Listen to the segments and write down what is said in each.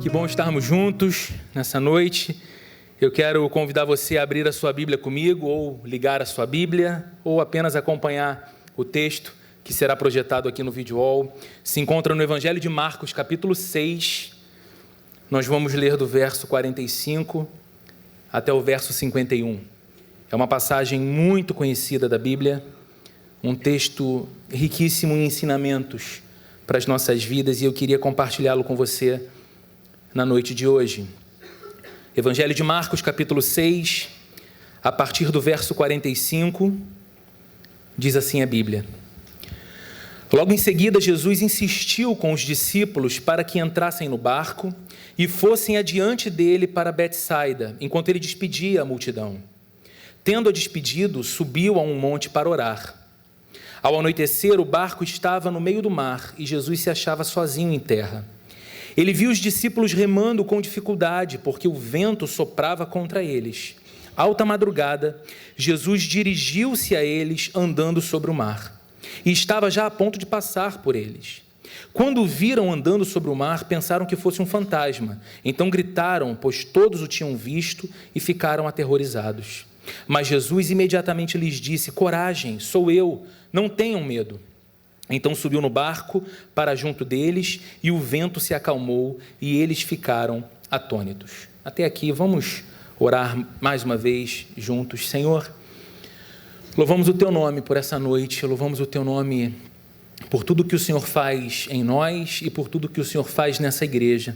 Que bom estarmos juntos nessa noite. Eu quero convidar você a abrir a sua Bíblia comigo, ou ligar a sua Bíblia, ou apenas acompanhar o texto que será projetado aqui no vídeo wall. Se encontra no Evangelho de Marcos, capítulo 6. Nós vamos ler do verso 45 até o verso 51. É uma passagem muito conhecida da Bíblia, um texto riquíssimo em ensinamentos para as nossas vidas, e eu queria compartilhá-lo com você na noite de hoje. Evangelho de Marcos, capítulo 6, a partir do verso 45, diz assim a Bíblia: Logo em seguida, Jesus insistiu com os discípulos para que entrassem no barco e fossem adiante dele para Betsaida, enquanto ele despedia a multidão. Tendo-a despedido, subiu a um monte para orar. Ao anoitecer, o barco estava no meio do mar e Jesus se achava sozinho em terra. Ele viu os discípulos remando com dificuldade, porque o vento soprava contra eles. Alta madrugada, Jesus dirigiu-se a eles andando sobre o mar, e estava já a ponto de passar por eles. Quando o viram andando sobre o mar, pensaram que fosse um fantasma. Então gritaram, pois todos o tinham visto, e ficaram aterrorizados. Mas Jesus imediatamente lhes disse: Coragem, sou eu, não tenham medo. Então subiu no barco para junto deles, e o vento se acalmou, e eles ficaram atônitos. Até aqui, vamos orar mais uma vez juntos. Senhor, louvamos o Teu nome por essa noite, louvamos o Teu nome por tudo que o Senhor faz em nós e por tudo que o Senhor faz nessa igreja.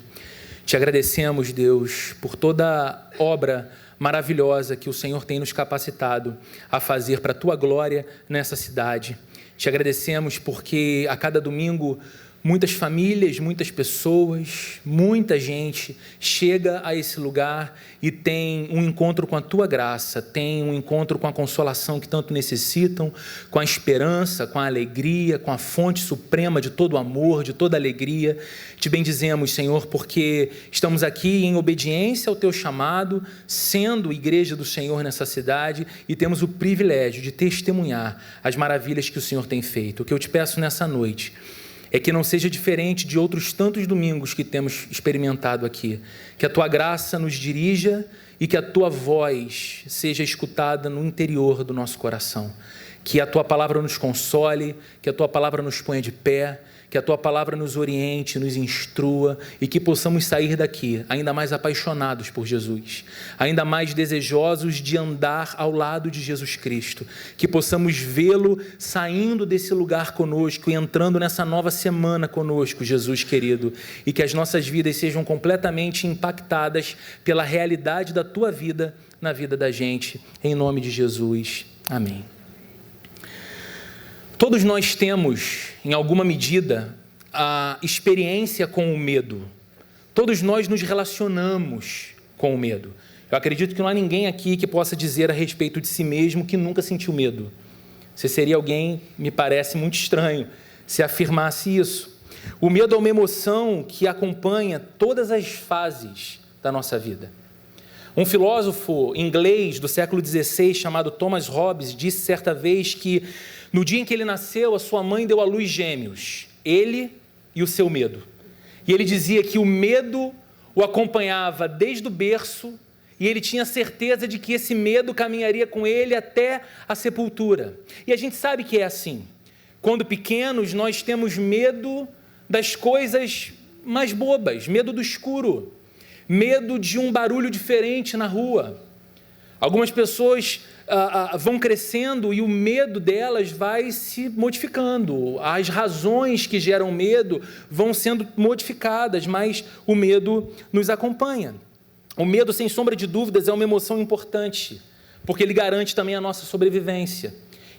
Te agradecemos, Deus, por toda a obra maravilhosa que o Senhor tem nos capacitado a fazer para a Tua glória nessa cidade. Te agradecemos porque a cada domingo muitas famílias, muitas pessoas, muita gente chega a esse lugar e tem um encontro com a Tua graça, tem um encontro com a consolação que tanto necessitam, com a esperança, com a alegria, com a fonte suprema de todo amor, de toda alegria. Te bendizemos, Senhor, porque estamos aqui em obediência ao Teu chamado, sendo igreja do Senhor nessa cidade, e temos o privilégio de testemunhar as maravilhas que o Senhor tem feito. O que eu te peço nessa noite é que não seja diferente de outros tantos domingos que temos experimentado aqui. Que a Tua graça nos dirija e que a Tua voz seja escutada no interior do nosso coração. Que a Tua palavra nos console, que a Tua palavra nos ponha de pé, que a Tua palavra nos oriente, nos instrua, e que possamos sair daqui ainda mais apaixonados por Jesus, ainda mais desejosos de andar ao lado de Jesus Cristo, que possamos vê-lo saindo desse lugar conosco e entrando nessa nova semana conosco, Jesus querido, e que as nossas vidas sejam completamente impactadas pela realidade da Tua vida na vida da gente, em nome de Jesus. Amém. Todos nós temos, em alguma medida, a experiência com o medo. Todos nós nos relacionamos com o medo. Eu acredito que não há ninguém aqui que possa dizer a respeito de si mesmo que nunca sentiu medo. Você seria alguém, me parece muito estranho, se afirmasse isso. O medo é uma emoção que acompanha todas as fases da nossa vida. Um filósofo inglês do século XVI, chamado Thomas Hobbes, disse certa vez que no dia em que ele nasceu, a sua mãe deu à luz gêmeos, ele e o seu medo. E ele dizia que o medo o acompanhava desde o berço, e ele tinha certeza de que esse medo caminharia com ele até a sepultura. E a gente sabe que é assim. Quando pequenos, nós temos medo das coisas mais bobas, medo do escuro, medo de um barulho diferente na rua. Algumas pessoas vão crescendo e o medo delas vai se modificando. As razões que geram medo vão sendo modificadas, mas o medo nos acompanha. O medo, sem sombra de dúvidas, é uma emoção importante, porque ele garante também a nossa sobrevivência.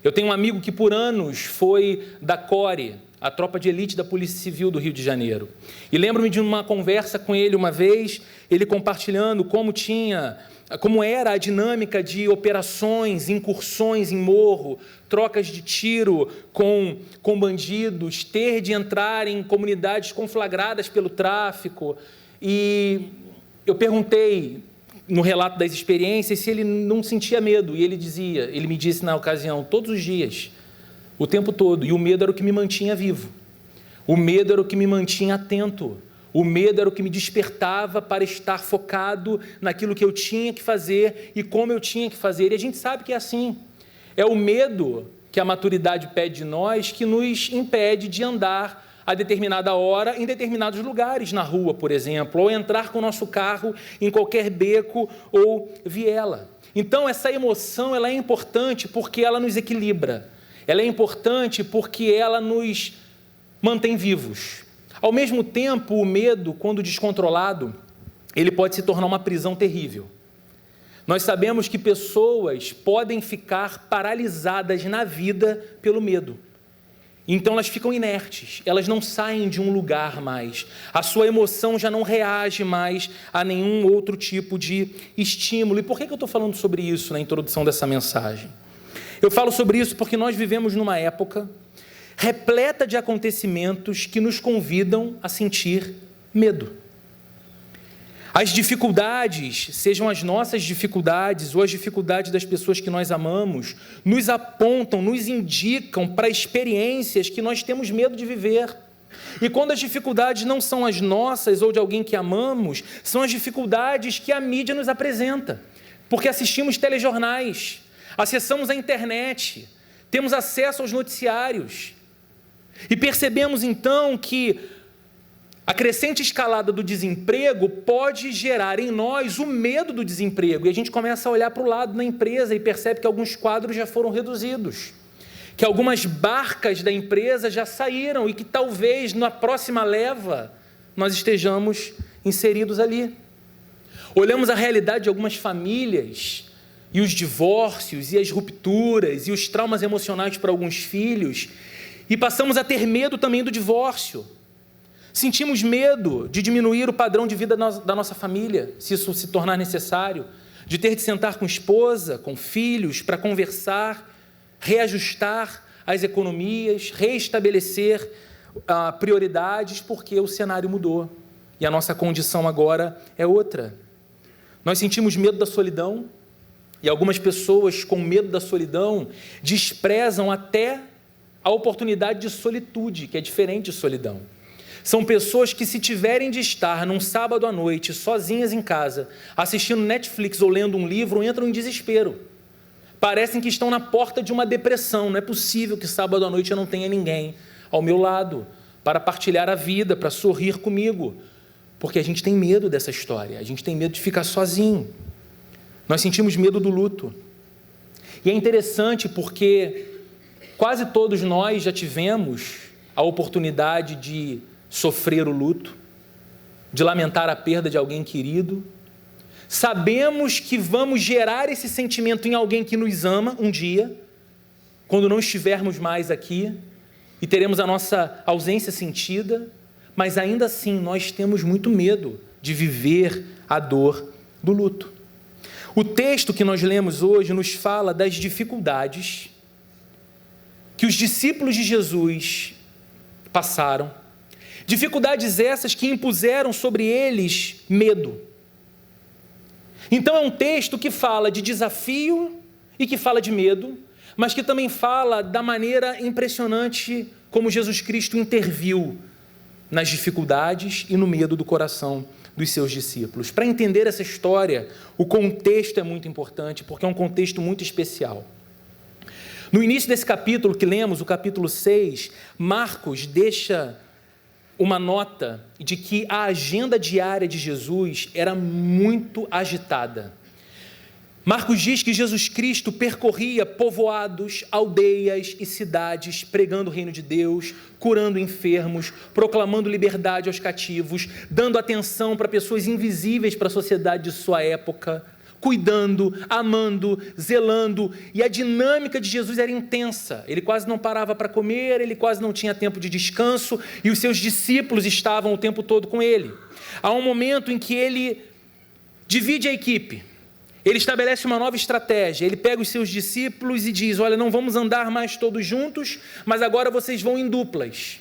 Eu tenho um amigo que por anos foi da CORE, a tropa de elite da Polícia Civil do Rio de Janeiro. E lembro-me de uma conversa com ele uma vez, ele compartilhando como era a dinâmica de operações, incursões em morro, trocas de tiro com bandidos, ter de entrar em comunidades conflagradas pelo tráfico. E eu perguntei, no relato das experiências, se ele não sentia medo. E ele me disse na ocasião, todos os dias, o tempo todo. E o medo era o que me mantinha vivo. O medo era o que me mantinha atento. O medo era o que me despertava para estar focado naquilo que eu tinha que fazer e como eu tinha que fazer. E a gente sabe que é assim. É o medo que a maturidade pede de nós que nos impede de andar a determinada hora em determinados lugares, na rua, por exemplo, ou entrar com o nosso carro em qualquer beco ou viela. Então, essa emoção ela é importante porque ela nos equilibra. Ela é importante porque ela nos mantém vivos. Ao mesmo tempo, o medo, quando descontrolado, ele pode se tornar uma prisão terrível. Nós sabemos que pessoas podem ficar paralisadas na vida pelo medo. Então elas ficam inertes, elas não saem de um lugar mais. A sua emoção já não reage mais a nenhum outro tipo de estímulo. E por que eu estou falando sobre isso na introdução dessa mensagem? Eu falo sobre isso porque nós vivemos numa época repleta de acontecimentos que nos convidam a sentir medo. As dificuldades, sejam as nossas dificuldades ou as dificuldades das pessoas que nós amamos, nos apontam, nos indicam para experiências que nós temos medo de viver. E quando as dificuldades não são as nossas ou de alguém que amamos, são as dificuldades que a mídia nos apresenta. Porque assistimos telejornais, acessamos a internet, temos acesso aos noticiários. E percebemos então que a crescente escalada do desemprego pode gerar em nós o medo do desemprego. E a gente começa a olhar para o lado da empresa e percebe que alguns quadros já foram reduzidos, que algumas barcas da empresa já saíram e que talvez na próxima leva nós estejamos inseridos ali. Olhamos a realidade de algumas famílias e os divórcios e as rupturas e os traumas emocionais para alguns filhos e passamos a ter medo também do divórcio. Sentimos medo de diminuir o padrão de vida da nossa família, se isso se tornar necessário, de ter de sentar com esposa, com filhos, para conversar, reajustar as economias, reestabelecer prioridades, porque o cenário mudou e a nossa condição agora é outra. Nós sentimos medo da solidão e algumas pessoas com medo da solidão desprezam até a oportunidade de solitude, que é diferente de solidão. São pessoas que, se tiverem de estar num sábado à noite, sozinhas em casa, assistindo Netflix ou lendo um livro, entram em desespero. Parecem que estão na porta de uma depressão. Não é possível que sábado à noite eu não tenha ninguém ao meu lado para partilhar a vida, para sorrir comigo. Porque a gente tem medo dessa história, a gente tem medo de ficar sozinho. Nós sentimos medo do luto. E é interessante porque quase todos nós já tivemos a oportunidade de sofrer o luto, de lamentar a perda de alguém querido. Sabemos que vamos gerar esse sentimento em alguém que nos ama um dia, quando não estivermos mais aqui, e teremos a nossa ausência sentida, mas ainda assim nós temos muito medo de viver a dor do luto. O texto que nós lemos hoje nos fala das dificuldades que os discípulos de Jesus passaram, dificuldades essas que impuseram sobre eles medo. Então é um texto que fala de desafio e que fala de medo, mas que também fala da maneira impressionante como Jesus Cristo interviu nas dificuldades e no medo do coração dos seus discípulos. Para entender essa história, o contexto é muito importante, porque é um contexto muito especial. No início desse capítulo que lemos, o capítulo 6, Marcos deixa uma nota de que a agenda diária de Jesus era muito agitada. Marcos diz que Jesus Cristo percorria povoados, aldeias e cidades, pregando o reino de Deus, curando enfermos, proclamando liberdade aos cativos, dando atenção para pessoas invisíveis para a sociedade de sua época, cuidando, amando, zelando, e a dinâmica de Jesus era intensa. Ele quase não parava para comer, ele quase não tinha tempo de descanso, e os seus discípulos estavam o tempo todo com ele. Há um momento em que ele divide a equipe, ele estabelece uma nova estratégia, ele pega os seus discípulos e diz: olha, não vamos andar mais todos juntos, mas agora vocês vão em duplas.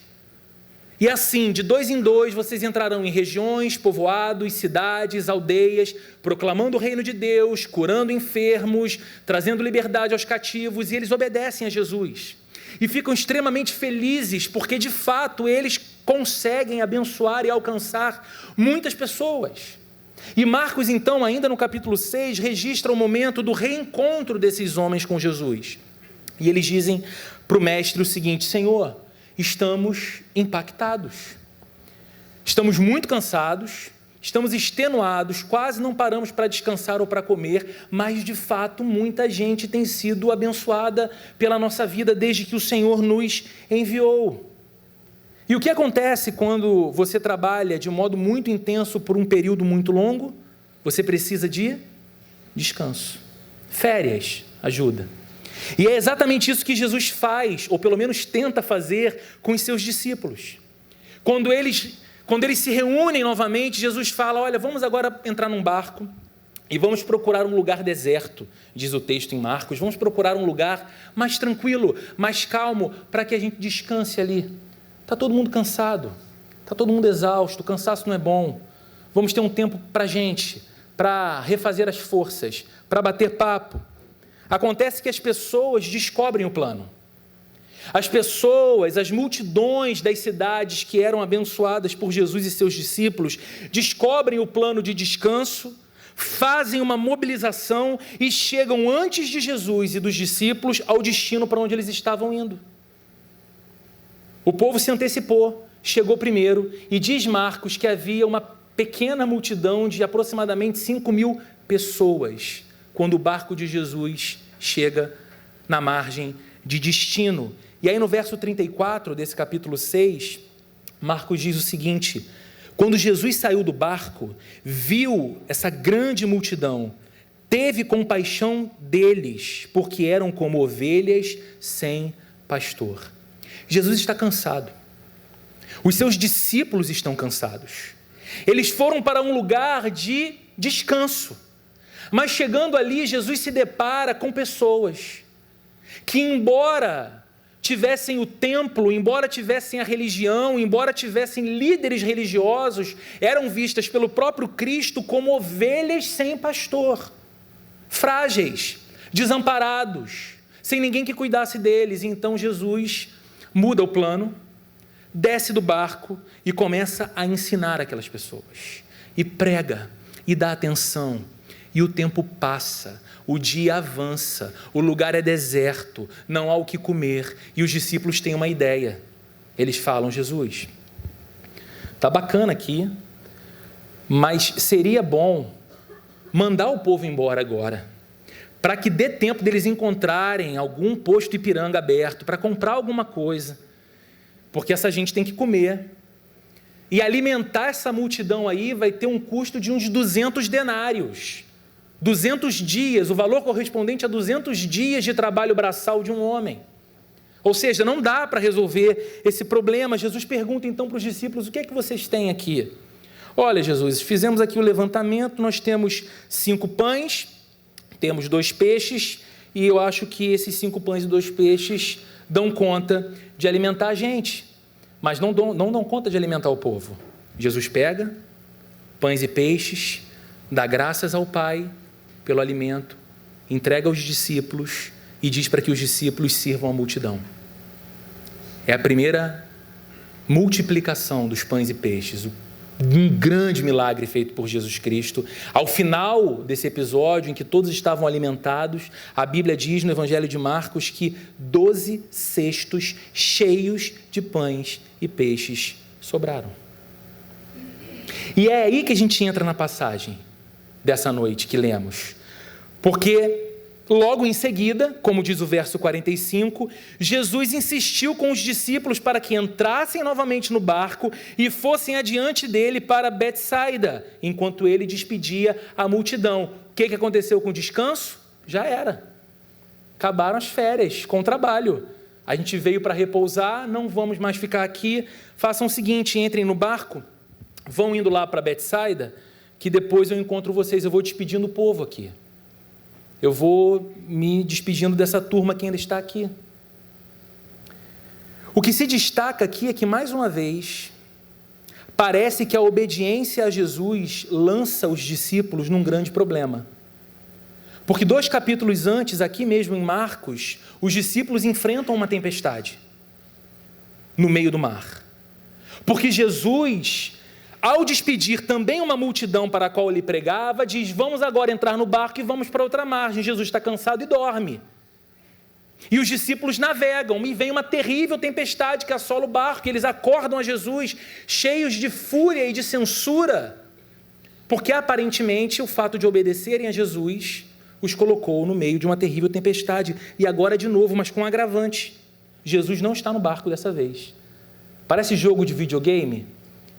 E assim, de 2 em 2, vocês entrarão em regiões, povoados, cidades, aldeias, proclamando o reino de Deus, curando enfermos, trazendo liberdade aos cativos, e eles obedecem a Jesus. E ficam extremamente felizes, porque de fato eles conseguem abençoar e alcançar muitas pessoas. E Marcos, então, ainda no capítulo 6, registra o momento do reencontro desses homens com Jesus. E eles dizem para o mestre o seguinte: Senhor, estamos impactados, estamos muito cansados, estamos extenuados, quase não paramos para descansar ou para comer, mas de fato muita gente tem sido abençoada pela nossa vida desde que o Senhor nos enviou. E o que acontece quando você trabalha de modo muito intenso por um período muito longo? Você precisa de descanso. Férias ajuda. E é exatamente isso que Jesus faz, ou pelo menos tenta fazer, com os seus discípulos. Quando eles se reúnem novamente, Jesus fala: olha, vamos agora entrar num barco e vamos procurar um lugar deserto, diz o texto em Marcos. Vamos procurar um lugar mais tranquilo, mais calmo, para que a gente descanse ali. Está todo mundo cansado, está todo mundo exausto, o cansaço não é bom. Vamos ter um tempo para a gente, para refazer as forças, para bater papo. Acontece que as pessoas descobrem o plano. As pessoas, as multidões das cidades que eram abençoadas por Jesus e seus discípulos, descobrem o plano de descanso, fazem uma mobilização e chegam antes de Jesus e dos discípulos ao destino para onde eles estavam indo. O povo se antecipou, chegou primeiro, e diz Marcos que havia uma pequena multidão de aproximadamente 5.000 pessoas, quando o barco de Jesus chega na margem de destino. E aí no verso 34 desse capítulo 6, Marcos diz o seguinte: quando Jesus saiu do barco, viu essa grande multidão, teve compaixão deles, porque eram como ovelhas sem pastor. Jesus está cansado. Os seus discípulos estão cansados. Eles foram para um lugar de descanso. Mas chegando ali, Jesus se depara com pessoas que, embora tivessem o templo, embora tivessem a religião, embora tivessem líderes religiosos, eram vistas pelo próprio Cristo como ovelhas sem pastor, frágeis, desamparados, sem ninguém que cuidasse deles. E então Jesus muda o plano, desce do barco e começa a ensinar aquelas pessoas. E prega, e dá atenção. E o tempo passa, o dia avança, o lugar é deserto, não há o que comer. E os discípulos têm uma ideia. Eles falam: Jesus, tá bacana aqui, mas seria bom mandar o povo embora agora, para que dê tempo deles encontrarem algum posto Ipiranga aberto, para comprar alguma coisa, porque essa gente tem que comer. E alimentar essa multidão aí vai ter um custo de uns 200 denários. 200 dias, o valor correspondente a 200 dias de trabalho braçal de um homem. Ou seja, não dá para resolver esse problema. Jesus pergunta então para os discípulos: o que é que vocês têm aqui? Olha, Jesus, fizemos aqui o levantamento, nós temos 5 pães, temos 2 peixes, e eu acho que esses 5 pães e 2 peixes dão conta de alimentar a gente, mas não dão conta de alimentar o povo. Jesus pega pães e peixes, dá graças ao Pai pelo alimento, entrega aos discípulos e diz para que os discípulos sirvam a multidão. É a primeira multiplicação dos pães e peixes, um grande milagre feito por Jesus Cristo. Ao final desse episódio, em que todos estavam alimentados, a Bíblia diz no Evangelho de Marcos que 12 cestos cheios de pães e peixes sobraram. E é aí que a gente entra na passagem dessa noite que lemos, porque logo em seguida, como diz o verso 45, Jesus insistiu com os discípulos para que entrassem novamente no barco e fossem adiante dele para Betsaida, enquanto ele despedia a multidão. O que aconteceu com o descanso? Já era. Acabaram as férias com o trabalho. A gente veio para repousar, não vamos mais ficar aqui. Façam o seguinte: entrem no barco, vão indo lá para Betsaida, que depois eu encontro vocês. Eu vou despedindo o povo aqui. Eu vou me despedindo dessa turma que ainda está aqui. O que se destaca aqui é que, mais uma vez, parece que a obediência a Jesus lança os discípulos num grande problema. Porque 2 capítulos antes, aqui mesmo em Marcos, os discípulos enfrentam uma tempestade no meio do mar. Porque Jesus, ao despedir também uma multidão para a qual ele pregava, diz: vamos agora entrar no barco e vamos para outra margem. Jesus está cansado e dorme. E os discípulos navegam, e vem uma terrível tempestade que assola o barco, e eles acordam a Jesus, cheios de fúria e de censura, porque aparentemente o fato de obedecerem a Jesus os colocou no meio de uma terrível tempestade. E agora de novo, mas com um agravante: Jesus não está no barco dessa vez. Parece jogo de videogame,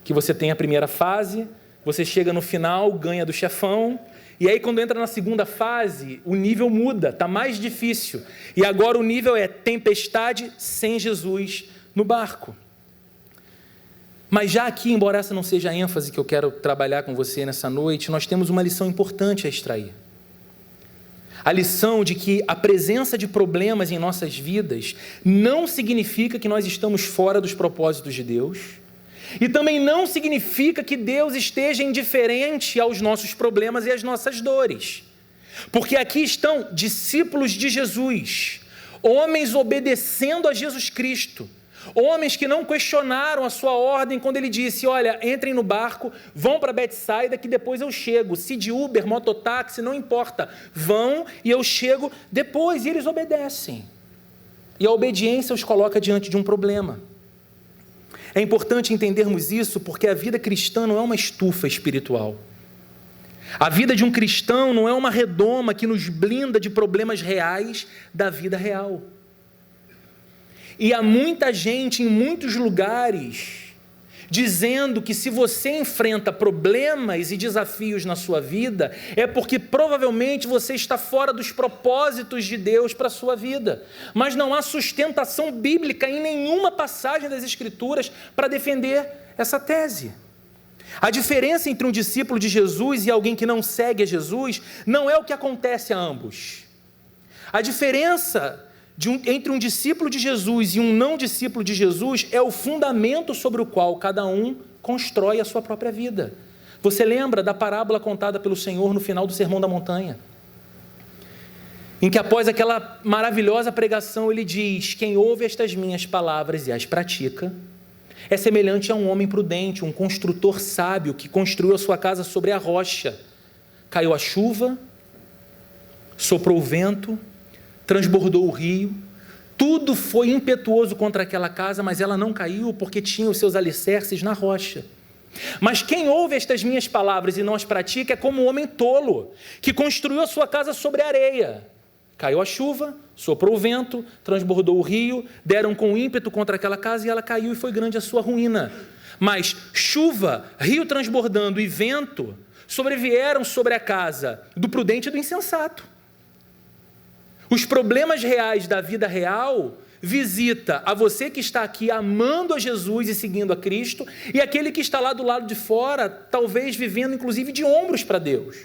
que você tem a primeira fase, você chega no final, ganha do chefão, e aí quando entra na segunda fase, o nível muda, está mais difícil. E agora o nível é tempestade sem Jesus no barco. Mas já aqui, embora essa não seja a ênfase que eu quero trabalhar com você nessa noite, nós temos uma lição importante a extrair. A lição de que a presença de problemas em nossas vidas não significa que nós estamos fora dos propósitos de Deus, e também não significa que Deus esteja indiferente aos nossos problemas e às nossas dores. Porque aqui estão discípulos de Jesus, homens obedecendo a Jesus Cristo, homens que não questionaram a sua ordem quando ele disse: olha, entrem no barco, vão para Betsaida que depois eu chego, se de Uber, mototáxi, não importa, vão e eu chego depois. E eles obedecem, e a obediência os coloca diante de um problema. É importante entendermos isso porque a vida cristã não é uma estufa espiritual. A vida de um cristão não é uma redoma que nos blinda de problemas reais da vida real. E há muita gente em muitos lugares dizendo que se você enfrenta problemas e desafios na sua vida, é porque provavelmente você está fora dos propósitos de Deus para a sua vida. Mas não há sustentação bíblica em nenhuma passagem das Escrituras para defender essa tese. A diferença entre um discípulo de Jesus e alguém que não segue a Jesus não é o que acontece a ambos. A diferença entre um discípulo de Jesus e um não discípulo de Jesus é o fundamento sobre o qual cada um constrói a sua própria vida. Você lembra da parábola contada pelo Senhor no final do Sermão da Montanha? Em que após aquela maravilhosa pregação ele diz: quem ouve estas minhas palavras e as pratica é semelhante a um homem prudente, um construtor sábio que construiu a sua casa sobre a rocha. Caiu a chuva, soprou o vento, transbordou o rio, tudo foi impetuoso contra aquela casa, mas ela não caiu porque tinha os seus alicerces na rocha. Mas quem ouve estas minhas palavras e não as pratica é como um homem tolo, que construiu a sua casa sobre a areia. Caiu a chuva, soprou o vento, transbordou o rio, deram com ímpeto contra aquela casa e ela caiu e foi grande a sua ruína. Mas chuva, rio transbordando e vento sobrevieram sobre a casa do prudente e do insensato. Os problemas reais da vida real visita a você que está aqui amando a Jesus e seguindo a Cristo, e aquele que está lá do lado de fora, talvez vivendo inclusive de ombros para Deus.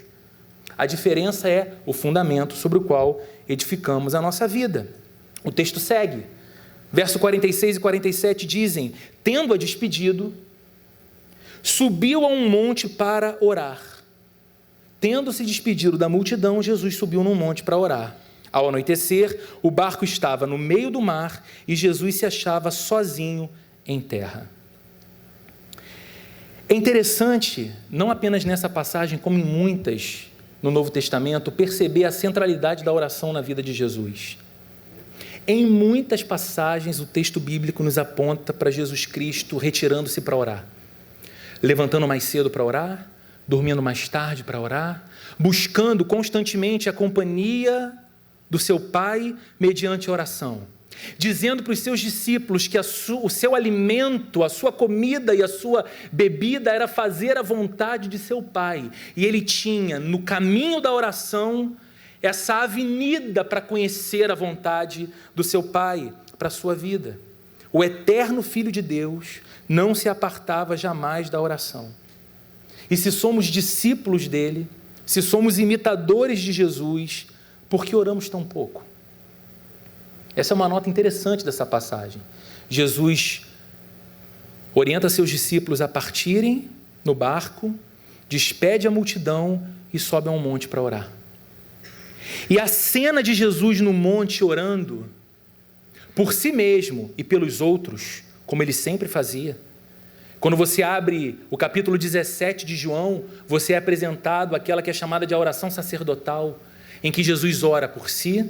A diferença é o fundamento sobre o qual edificamos a nossa vida. O texto segue. Verso 46 e 47 dizem: tendo-a despedido, subiu a um monte para orar. Tendo-se despedido da multidão, Jesus subiu num monte para orar. Ao anoitecer, o barco estava no meio do mar e Jesus se achava sozinho em terra. É interessante, não apenas nessa passagem, como em muitas no Novo Testamento, perceber a centralidade da oração na vida de Jesus. Em muitas passagens, o texto bíblico nos aponta para Jesus Cristo retirando-se para orar, levantando mais cedo para orar, dormindo mais tarde para orar, buscando constantemente a companhia do seu Pai mediante a oração, dizendo para os seus discípulos que o seu alimento, a sua comida e a sua bebida era fazer a vontade de seu Pai, e ele tinha no caminho da oração essa avenida para conhecer a vontade do seu Pai para a sua vida. O eterno Filho de Deus não se apartava jamais da oração. E se somos discípulos dele, se somos imitadores de Jesus, por que oramos tão pouco? Essa é uma nota interessante dessa passagem. Jesus orienta seus discípulos a partirem no barco, despede a multidão e sobe a um monte para orar. E a cena de Jesus no monte orando, por si mesmo e pelos outros, como ele sempre fazia, Quando você abre o capítulo 17 de João, você é apresentado àquela que é chamada de oração sacerdotal, em que Jesus ora por si,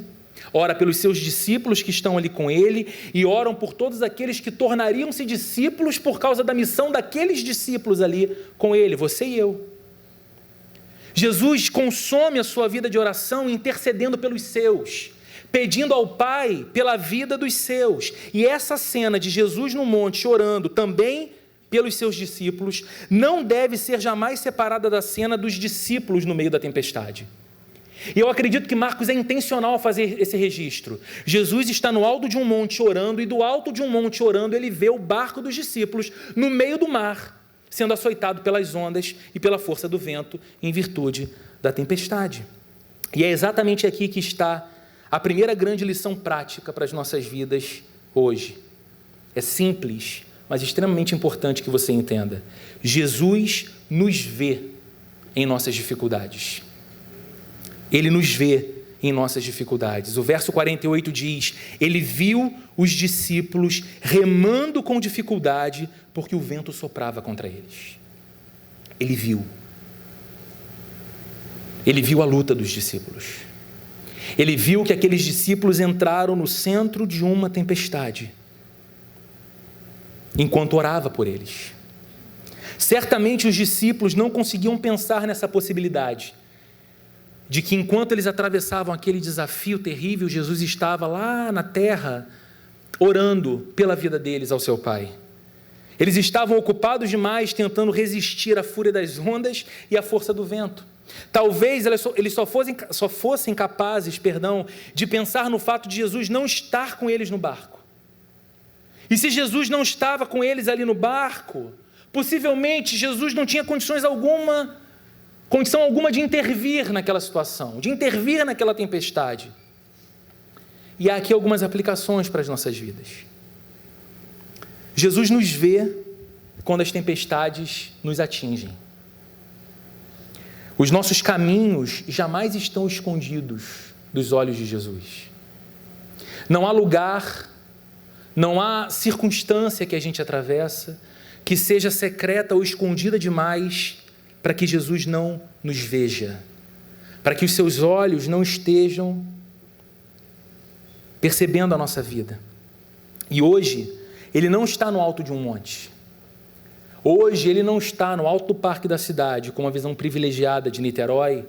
ora pelos seus discípulos que estão ali com ele e oram por todos aqueles que tornariam-se discípulos por causa da missão daqueles discípulos ali com ele, você e eu. Jesus consome a sua vida de oração intercedendo pelos seus, pedindo ao Pai pela vida dos seus. E essa cena de Jesus no monte orando também pelos seus discípulos não deve ser jamais separada da cena dos discípulos no meio da tempestade. E eu acredito que Marcos é intencional ao fazer esse registro. Jesus está no alto de um monte orando, e do alto de um monte orando ele vê o barco dos discípulos no meio do mar, sendo açoitado pelas ondas e pela força do vento em virtude da tempestade. E é exatamente aqui que está a primeira grande lição prática para as nossas vidas hoje. É simples, mas extremamente importante que você entenda. Jesus nos vê em nossas dificuldades. Ele nos vê em nossas dificuldades. O verso 48 diz: ele viu os discípulos remando com dificuldade porque o vento soprava contra eles. Ele viu. Ele viu a luta dos discípulos. Ele viu que aqueles discípulos entraram no centro de uma tempestade, enquanto orava por eles. Certamente os discípulos não conseguiam pensar nessa possibilidade, de que enquanto eles atravessavam aquele desafio terrível, Jesus estava lá na terra, orando pela vida deles ao seu Pai. Eles estavam ocupados demais tentando resistir à fúria das ondas e à força do vento. Talvez eles só fossem capazes, de pensar no fato de Jesus não estar com eles no barco. E se Jesus não estava com eles ali no barco, possivelmente Jesus não tinha condição alguma de intervir naquela situação, de intervir naquela tempestade. E há aqui algumas aplicações para as nossas vidas. Jesus nos vê quando as tempestades nos atingem. Os nossos caminhos jamais estão escondidos dos olhos de Jesus. Não há lugar, não há circunstância que a gente atravessa que seja secreta ou escondida demais para que Jesus não nos veja, para que os seus olhos não estejam percebendo a nossa vida. E hoje, ele não está no alto de um monte. Hoje, ele não está no alto do parque da cidade, com uma visão privilegiada de Niterói,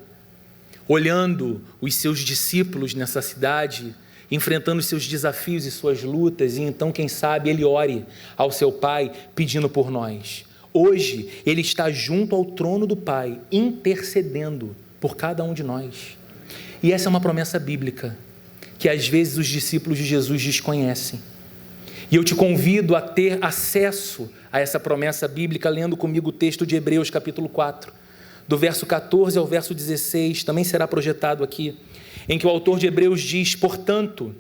olhando os seus discípulos nessa cidade, enfrentando os seus desafios e suas lutas, e então, quem sabe, ele ore ao seu Pai, pedindo por nós. Hoje, ele está junto ao trono do Pai, intercedendo por cada um de nós. E essa é uma promessa bíblica, que às vezes os discípulos de Jesus desconhecem. E eu te convido a ter acesso a essa promessa bíblica, lendo comigo o texto de Hebreus, capítulo 4, do verso 14 ao verso 16, também será projetado aqui, em que o autor de Hebreus diz: portanto,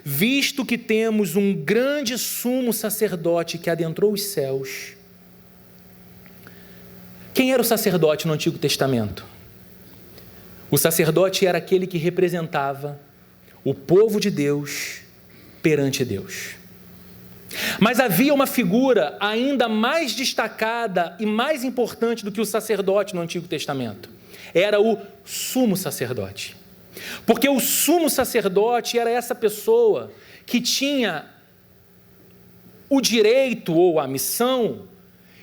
visto que temos um grande sumo sacerdote que adentrou os céus. Quem era o sacerdote no Antigo Testamento? O sacerdote era aquele que representava o povo de Deus perante Deus. Mas havia uma figura ainda mais destacada e mais importante do que o sacerdote no Antigo Testamento. Era o sumo sacerdote. Porque o sumo sacerdote era essa pessoa que tinha o direito ou a missão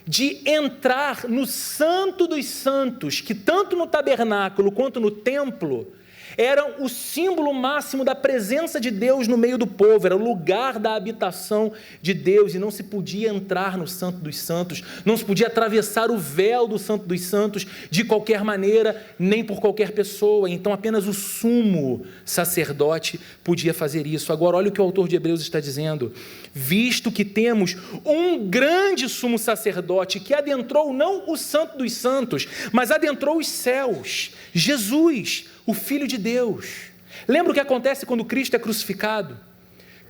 de entrar no Santo dos Santos, que tanto no tabernáculo quanto no templo eram o símbolo máximo da presença de Deus no meio do povo, era o lugar da habitação de Deus, e não se podia entrar no Santo dos Santos, não se podia atravessar o véu do Santo dos Santos de qualquer maneira, nem por qualquer pessoa. Então apenas o sumo sacerdote podia fazer isso. Agora olha o que o autor de Hebreus está dizendo: visto que temos um grande sumo sacerdote que adentrou não o Santo dos Santos, mas adentrou os céus, Jesus, o Filho de Deus. Lembra o que acontece quando Cristo é crucificado?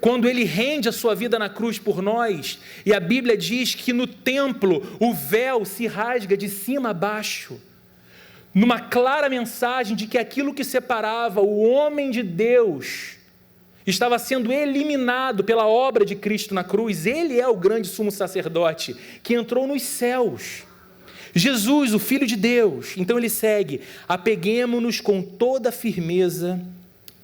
Quando ele rende a sua vida na cruz por nós, e a Bíblia diz que no templo o véu se rasga de cima a baixo, numa clara mensagem de que aquilo que separava o homem de Deus estava sendo eliminado pela obra de Cristo na cruz. Ele é o grande sumo sacerdote que entrou nos céus. Jesus, o Filho de Deus. Então ele segue: apeguemo-nos com toda firmeza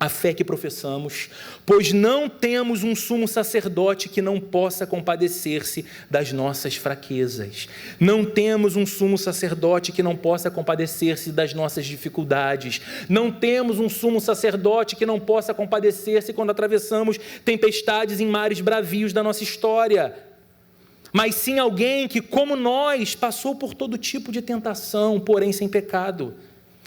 à fé que professamos, pois não temos um sumo sacerdote que não possa compadecer-se das nossas fraquezas. Não temos um sumo sacerdote que não possa compadecer-se das nossas dificuldades. Não temos um sumo sacerdote que não possa compadecer-se quando atravessamos tempestades em mares bravios da nossa história. Mas sim alguém que, como nós, passou por todo tipo de tentação, porém sem pecado.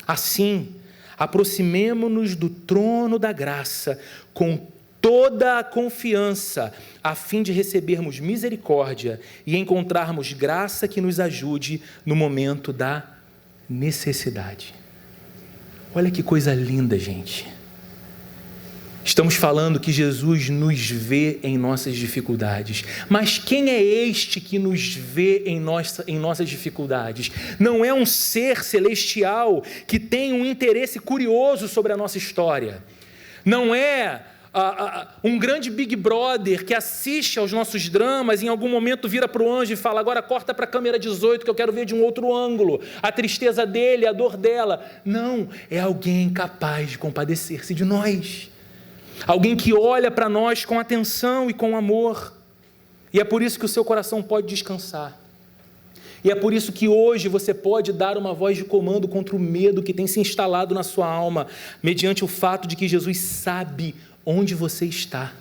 Assim, aproximemo-nos do trono da graça com toda a confiança, a fim de recebermos misericórdia e encontrarmos graça que nos ajude no momento da necessidade. Olha que coisa linda, gente. Estamos falando que Jesus nos vê em nossas dificuldades. Mas quem é este que nos vê em nossas dificuldades? Não é um ser celestial que tem um interesse curioso sobre a nossa história. Não é um grande Big Brother que assiste aos nossos dramas e em algum momento vira para o anjo e fala: agora corta para a câmera 18 que eu quero ver de um outro ângulo a tristeza dele, a dor dela. Não, é alguém capaz de compadecer-se de nós. Alguém que olha para nós com atenção e com amor. E é por isso que o seu coração pode descansar. E é por isso que hoje você pode dar uma voz de comando contra o medo que tem se instalado na sua alma, mediante o fato de que Jesus sabe onde você está.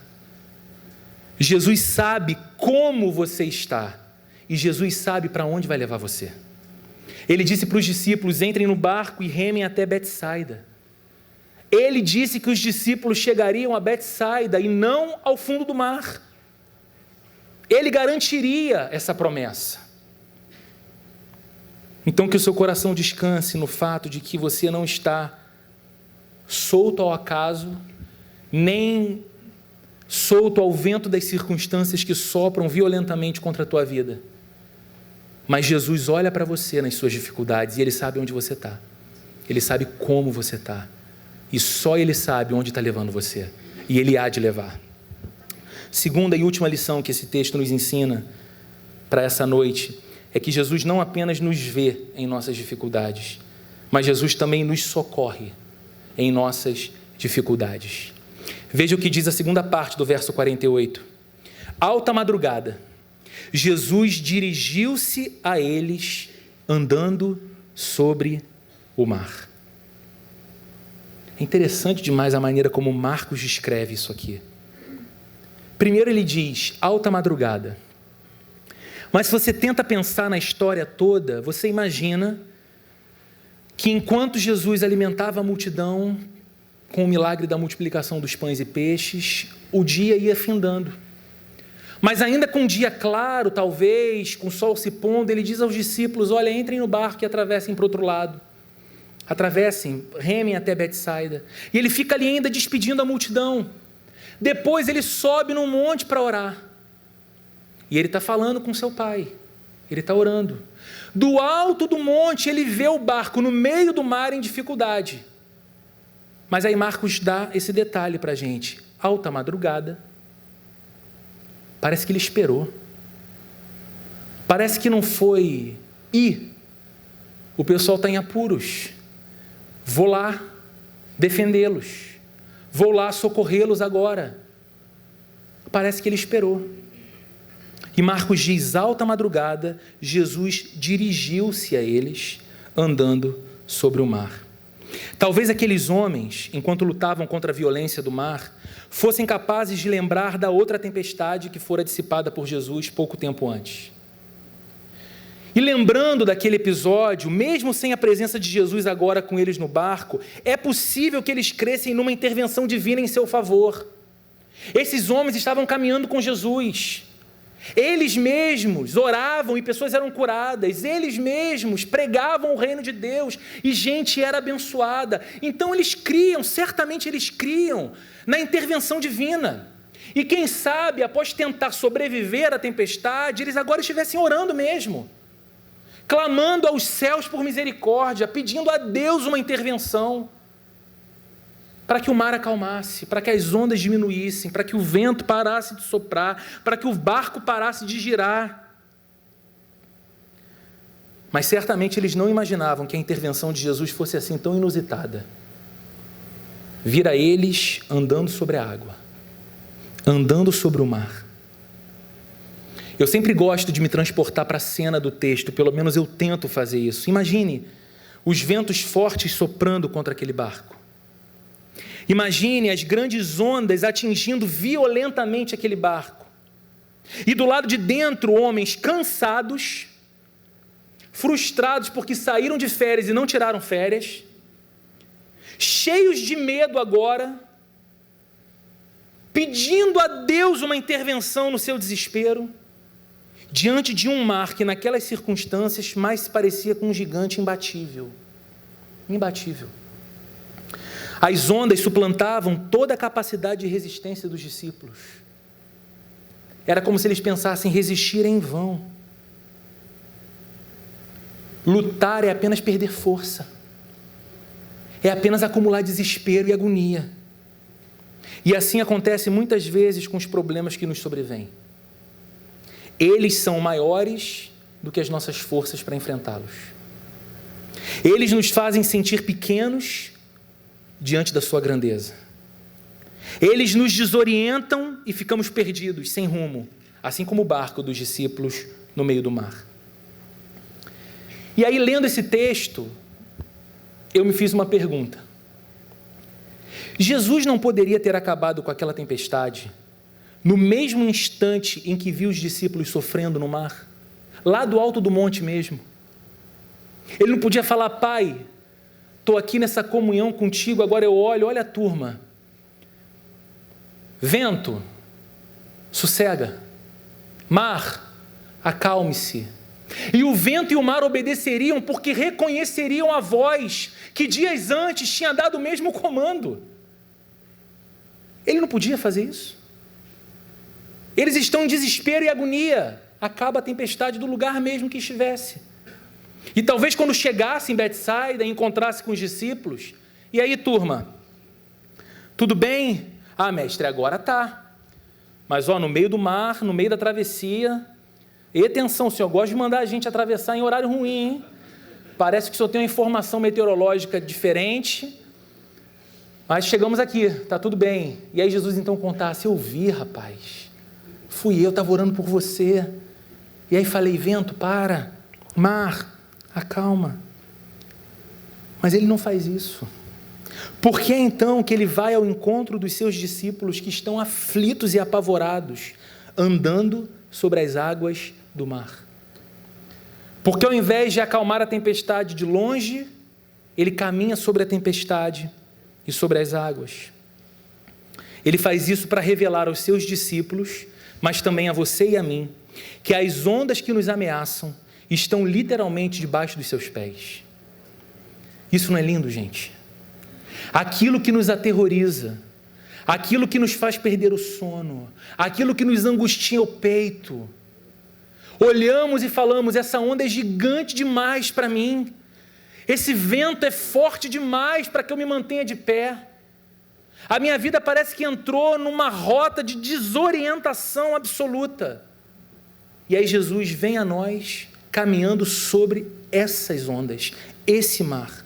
Jesus sabe como você está. E Jesus sabe para onde vai levar você. Ele disse para os discípulos: entrem no barco e remem até Betsaida. Ele disse que os discípulos chegariam a Betsaida e não ao fundo do mar. Ele garantiria essa promessa. Então que o seu coração descanse no fato de que você não está solto ao acaso, nem solto ao vento das circunstâncias que sopram violentamente contra a tua vida. Mas Jesus olha para você nas suas dificuldades e Ele sabe onde você está. Ele sabe como você está. E só Ele sabe onde está levando você. E Ele há de levar. Segunda e última lição que esse texto nos ensina para essa noite é que Jesus não apenas nos vê em nossas dificuldades, mas Jesus também nos socorre em nossas dificuldades. Veja o que diz a segunda parte do verso 48. Alta madrugada, Jesus dirigiu-se a eles andando sobre o mar. É interessante demais a maneira como Marcos descreve isso aqui. Primeiro ele diz, alta madrugada. Mas se você tenta pensar na história toda, você imagina que enquanto Jesus alimentava a multidão com o milagre da multiplicação dos pães e peixes, o dia ia findando. Mas ainda com um dia claro, talvez, com o sol se pondo, ele diz aos discípulos: olha, entrem no barco e atravessem para o outro lado. Atravessem, remem até Betsaida. E ele fica ali ainda despedindo a multidão. Depois ele sobe num monte para orar. E ele está falando com seu pai. Ele está orando. Do alto do monte ele vê o barco no meio do mar em dificuldade. Mas aí Marcos dá esse detalhe para a gente. Alta madrugada. Parece que ele esperou. Parece que não foi o pessoal está em apuros. Vou lá defendê-los. Vou lá socorrê-los agora. Parece que ele esperou. E Marcos diz, alta madrugada, Jesus dirigiu-se a eles, andando sobre o mar. Talvez aqueles homens, enquanto lutavam contra a violência do mar, fossem capazes de lembrar da outra tempestade que fora dissipada por Jesus pouco tempo antes. E lembrando daquele episódio, mesmo sem a presença de Jesus agora com eles no barco, é possível que eles crescem numa intervenção divina em seu favor. Esses homens estavam caminhando com Jesus. Eles mesmos oravam e pessoas eram curadas. Eles mesmos pregavam o reino de Deus e gente era abençoada. Então eles criam, certamente eles criam na intervenção divina. E quem sabe, após tentar sobreviver à tempestade, eles agora estivessem orando mesmo, clamando aos céus por misericórdia, pedindo a Deus uma intervenção. para que o mar acalmasse, para que as ondas diminuíssem, para que o vento parasse de soprar, para que o barco parasse de girar. Mas certamente eles não imaginavam que a intervenção de Jesus fosse assim tão inusitada. Vir a eles andando sobre a água, andando sobre o mar. Eu sempre gosto de me transportar para a cena do texto, pelo menos eu tento fazer isso. Imagine os ventos fortes soprando contra aquele barco. Imagine as grandes ondas atingindo violentamente aquele barco. E do lado de dentro, homens cansados, frustrados porque saíram de férias e não tiraram férias, cheios de medo agora, pedindo a Deus uma intervenção no seu desespero, diante de um mar que naquelas circunstâncias mais se parecia com um gigante imbatível. Imbatível. As ondas suplantavam toda a capacidade de resistência dos discípulos. Era como se eles pensassem resistir em vão. Lutar é apenas perder força. É apenas acumular desespero e agonia. E assim acontece muitas vezes com os problemas que nos sobrevêm. Eles são maiores do que as nossas forças para enfrentá-los. Eles nos fazem sentir pequenos diante da sua grandeza. Eles nos desorientam e ficamos perdidos, sem rumo, assim como o barco dos discípulos no meio do mar. E aí, lendo esse texto, eu me fiz uma pergunta. Jesus não poderia ter acabado com aquela tempestade no mesmo instante em que viu os discípulos sofrendo no mar, lá do alto do monte mesmo? Ele não podia falar: Pai, estou aqui nessa comunhão contigo, agora eu olho, olha a turma. Vento, sossega. Mar, acalme-se. E o vento e o mar obedeceriam porque reconheceriam a voz que dias antes tinha dado o mesmo comando. Ele não podia fazer isso. Eles estão em desespero e agonia. Acaba a tempestade do lugar mesmo que estivesse. E talvez quando chegasse em Betsaida e encontrasse com os discípulos: e aí, turma, tudo bem? Ah, mestre, agora tá. Mas no meio do mar, no meio da travessia, e atenção, o senhor gosta de mandar a gente atravessar em horário ruim, hein? Parece que o senhor tem uma informação meteorológica diferente, mas chegamos aqui, tá tudo bem. E aí Jesus então contasse: eu vi, rapaz, fui eu, estava orando por você. E aí falei: vento, para, mar, acalma. Mas ele não faz isso. Por que então que ele vai ao encontro dos seus discípulos que estão aflitos e apavorados, andando sobre as águas do mar? Porque ao invés de acalmar a tempestade de longe, ele caminha sobre a tempestade e sobre as águas. Ele faz isso para revelar aos seus discípulos, mas também a você e a mim, que as ondas que nos ameaçam estão literalmente debaixo dos seus pés. Isso não é lindo, gente? Aquilo que nos aterroriza, aquilo que nos faz perder o sono, aquilo que nos angustia o peito, olhamos e falamos: essa onda é gigante demais para mim, esse vento é forte demais para que eu me mantenha de pé, a minha vida parece que entrou numa rota de desorientação absoluta. E aí Jesus vem a nós, caminhando sobre essas ondas, esse mar,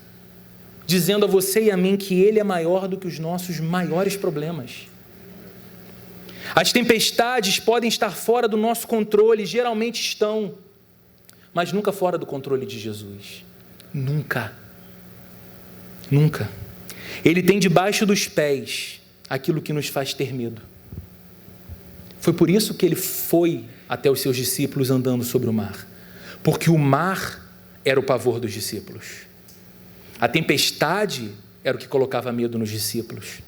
dizendo a você e a mim que Ele é maior do que os nossos maiores problemas. As tempestades podem estar fora do nosso controle, geralmente estão, mas nunca fora do controle de Jesus. Nunca. Nunca. Ele tem debaixo dos pés aquilo que nos faz ter medo. Foi por isso que Ele foi até os seus discípulos andando sobre o mar, porque o mar era o pavor dos discípulos. A tempestade era o que colocava medo nos discípulos.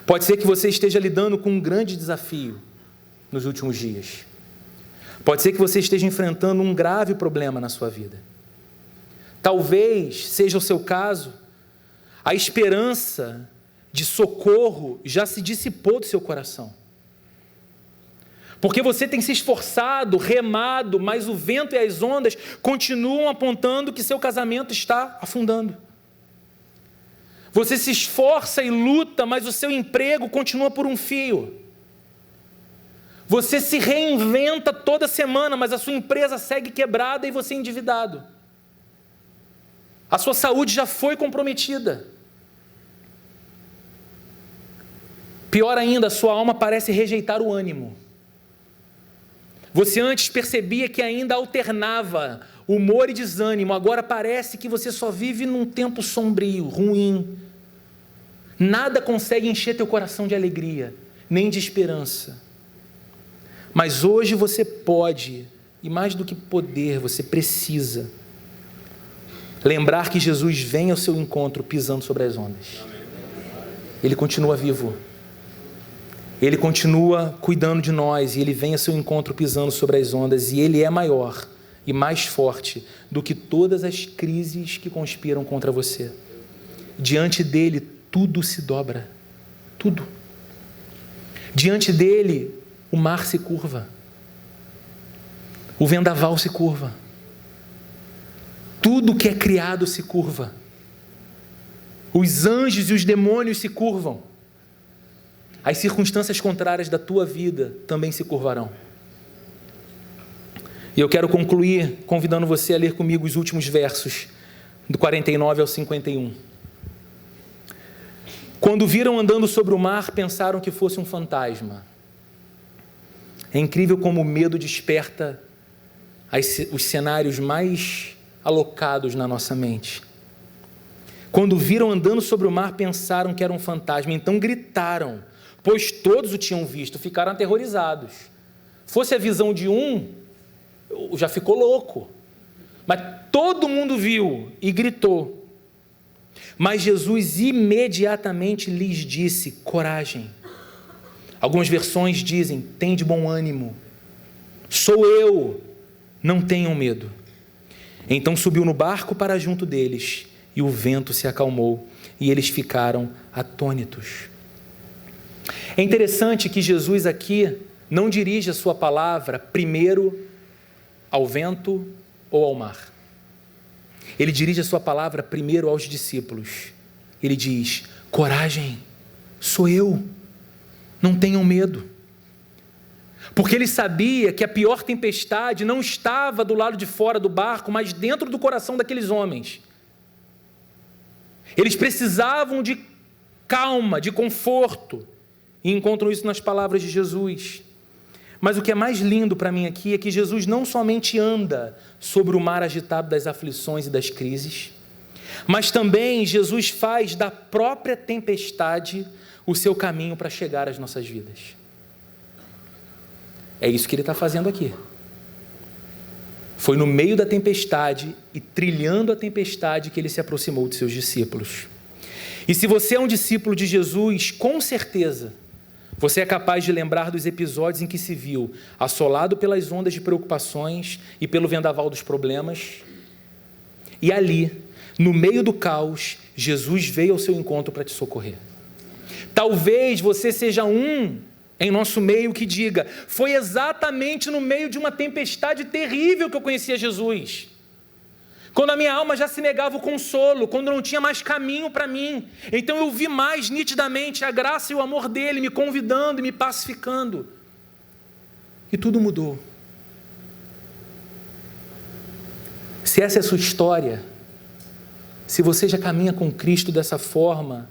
Pode ser que você esteja lidando com um grande desafio nos últimos dias. Pode ser que você esteja enfrentando um grave problema na sua vida. Talvez seja o seu caso, a esperança de socorro já se dissipou do seu coração. Porque você tem se esforçado, remado, mas o vento e as ondas continuam apontando que seu casamento está afundando. Você se esforça e luta, mas o seu emprego continua por um fio. Você se reinventa toda semana, mas a sua empresa segue quebrada e você endividado. A sua saúde já foi comprometida. Pior ainda, a sua alma parece rejeitar o ânimo. Você antes percebia que ainda alternava humor e desânimo, agora parece que você só vive num tempo sombrio, ruim. Nada consegue encher teu coração de alegria, nem de esperança. Mas hoje você pode, e mais do que poder, você precisa lembrar que Jesus vem ao seu encontro pisando sobre as ondas. Ele continua vivo. Ele continua cuidando de nós e Ele vem ao seu encontro pisando sobre as ondas, e Ele é maior e mais forte do que todas as crises que conspiram contra você. Diante dEle tudo se dobra, tudo. Diante dEle o mar se curva, o vendaval se curva, tudo que é criado se curva, os anjos e os demônios se curvam. As circunstâncias contrárias da tua vida também se curvarão. E eu quero concluir convidando você a ler comigo os últimos versos, do 49 ao 51. Quando viram andando sobre o mar, pensaram que fosse um fantasma. É incrível como o medo desperta os cenários mais alocados na nossa mente. Quando viram andando sobre o mar, pensaram que era um fantasma, então gritaram, pois todos o tinham visto, ficaram aterrorizados. Fosse a visão de um, já ficou louco. Mas todo mundo viu e gritou. Mas Jesus imediatamente lhes disse, coragem. Algumas versões dizem, tem de bom ânimo. Sou eu, não tenham medo. Então subiu no barco para junto deles, e o vento se acalmou, e eles ficaram atônitos. É interessante que Jesus aqui não dirige a sua palavra primeiro ao vento ou ao mar. Ele dirige a sua palavra primeiro aos discípulos. Ele diz, coragem, sou eu, não tenham medo. Porque ele sabia que a pior tempestade não estava do lado de fora do barco, mas dentro do coração daqueles homens. Eles precisavam de calma, de conforto, e encontram isso nas palavras de Jesus. Mas o que é mais lindo para mim aqui é que Jesus não somente anda sobre o mar agitado das aflições e das crises, mas também Jesus faz da própria tempestade o seu caminho para chegar às nossas vidas. É isso que ele está fazendo aqui. Foi no meio da tempestade e trilhando a tempestade que ele se aproximou de seus discípulos. E se você é um discípulo de Jesus, com certeza, você é capaz de lembrar dos episódios em que se viu assolado pelas ondas de preocupações e pelo vendaval dos problemas. E ali, no meio do caos, Jesus veio ao seu encontro para te socorrer. Talvez você seja um em nosso meio que diga, foi exatamente no meio de uma tempestade terrível que eu conhecia Jesus. Quando a minha alma já se negava o consolo, quando não tinha mais caminho para mim, então eu vi mais nitidamente a graça e o amor dele me convidando e me pacificando. E tudo mudou. Se essa é a sua história, se você já caminha com Cristo dessa forma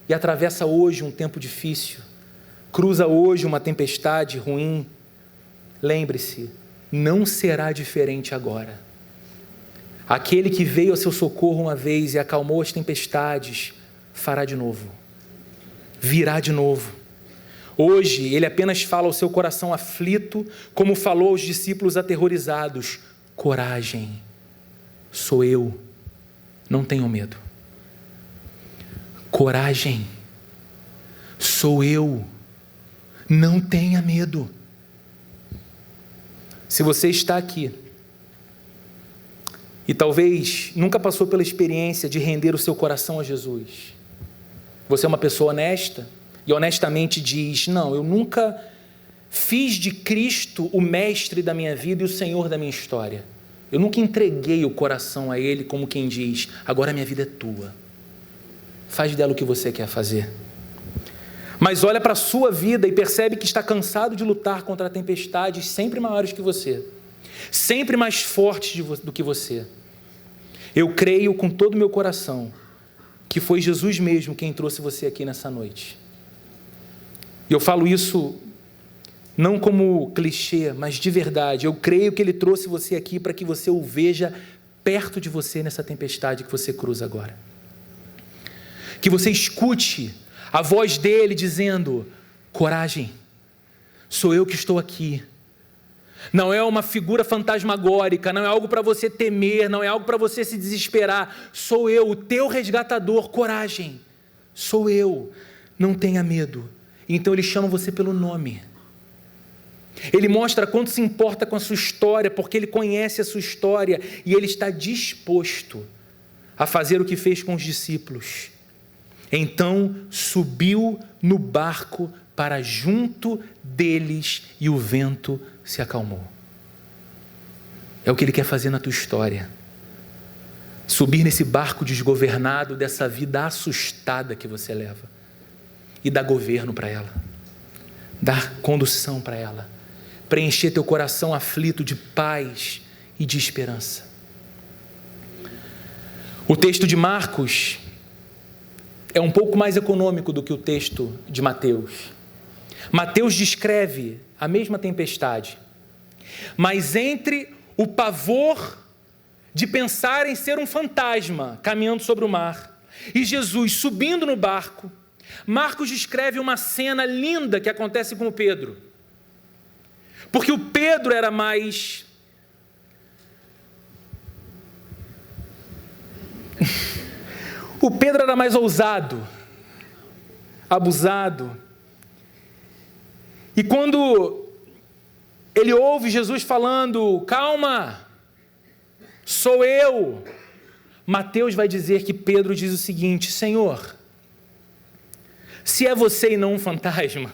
e atravessa hoje um tempo difícil, cruza hoje uma tempestade ruim, lembre-se, não será diferente agora. Aquele que veio ao seu socorro uma vez e acalmou as tempestades, fará de novo, virá de novo. Hoje, ele apenas fala ao seu coração aflito, como falou aos discípulos aterrorizados, coragem, sou eu, não tenham medo. Coragem, sou eu, não tenha medo. Se você está aqui e talvez nunca passou pela experiência de render o seu coração a Jesus, você é uma pessoa honesta e honestamente diz, não, eu nunca fiz de Cristo o mestre da minha vida e o Senhor da minha história. Eu nunca entreguei o coração a Ele como quem diz, agora a minha vida é tua. faz dela o que você quer fazer. Mas olha para a sua vida e percebe que está cansado de lutar contra tempestades sempre maiores que você, sempre mais fortes do que você. Eu creio com todo o meu coração que foi Jesus mesmo quem trouxe você aqui nessa noite. E eu falo isso não como clichê, mas de verdade. Eu creio que Ele trouxe você aqui para que você o veja perto de você nessa tempestade que você cruza agora. Que você escute a voz dele dizendo: coragem, sou eu que estou aqui. Não é uma figura fantasmagórica, não é algo para você temer, não é algo para você se desesperar. Sou eu, o teu resgatador. Coragem, sou eu, não tenha medo. Então ele chama você pelo nome. Ele mostra quanto se importa com a sua história, porque ele conhece a sua história e ele está disposto a fazer o que fez com os discípulos. Então subiu no barco para junto deles e o vento se acalmou. É o que ele quer fazer na tua história. Subir nesse barco desgovernado dessa vida assustada que você leva e dar governo para ela, dar condução para ela, preencher teu coração aflito de paz e de esperança. O texto de Marcos é um pouco mais econômico do que o texto de Mateus. Mateus descreve a mesma tempestade, mas entre o pavor de pensar em ser um fantasma caminhando sobre o mar e Jesus subindo no barco, Marcos descreve uma cena linda que acontece com o Pedro. Porque o Pedro era mais... O Pedro era mais ousado, abusado. E quando ele ouve Jesus falando: calma, sou eu, Mateus vai dizer que Pedro diz o seguinte: Senhor, se é você e não um fantasma,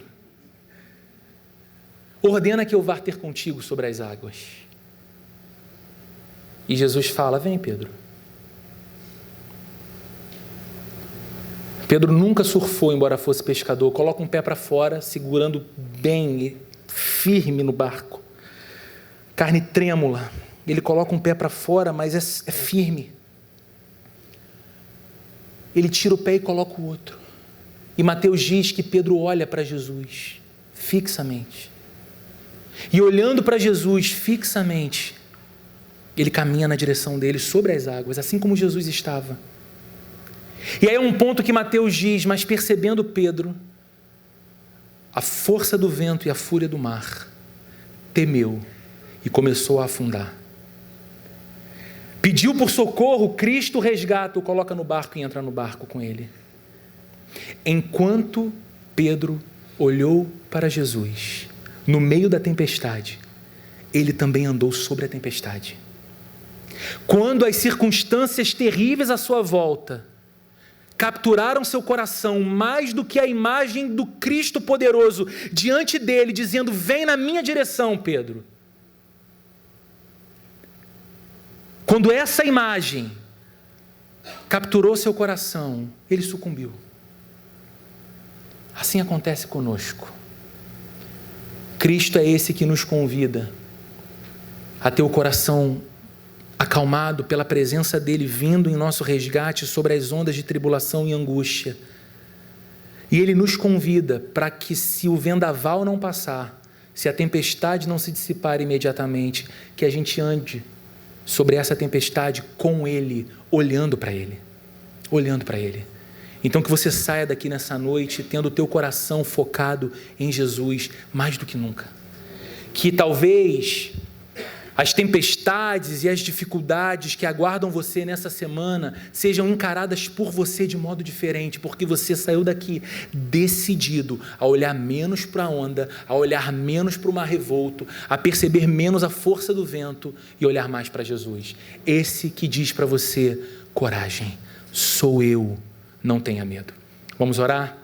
ordena que eu vá ter contigo sobre as águas. E Jesus fala: vem, Pedro. Pedro nunca surfou, embora fosse pescador. Coloca um pé para fora, segurando bem, firme no barco. Carne trêmula. Ele coloca um pé para fora, mas é firme. Ele tira o pé e coloca o outro. E Mateus diz que Pedro olha para Jesus fixamente. E olhando para Jesus fixamente, ele caminha na direção dele sobre as águas, assim como Jesus estava. E aí é um ponto que Mateus diz: mas percebendo Pedro a força do vento e a fúria do mar, temeu e começou a afundar. Pediu por socorro, Cristo resgata, o coloca no barco e entra no barco com ele. Enquanto Pedro olhou para Jesus, no meio da tempestade, ele também andou sobre a tempestade. Quando as circunstâncias terríveis à sua volta capturaram seu coração mais do que a imagem do Cristo poderoso diante dele, dizendo: vem na minha direção, Pedro. Quando essa imagem capturou seu coração, ele sucumbiu. Assim acontece conosco. Cristo é esse que nos convida a ter o coração acalmado pela presença dele vindo em nosso resgate sobre as ondas de tribulação e angústia. E ele nos convida para que, se o vendaval não passar, se a tempestade não se dissipar imediatamente, que a gente ande sobre essa tempestade com ele, olhando para ele. Olhando para ele. Então que você saia daqui nessa noite tendo o teu coração focado em Jesus mais do que nunca. Que talvez as tempestades e as dificuldades que aguardam você nessa semana sejam encaradas por você de modo diferente, porque você saiu daqui decidido a olhar menos para a onda, a olhar menos para o mar revolto, a perceber menos a força do vento e olhar mais para Jesus. Esse que diz para você: coragem, sou eu, não tenha medo. Vamos orar?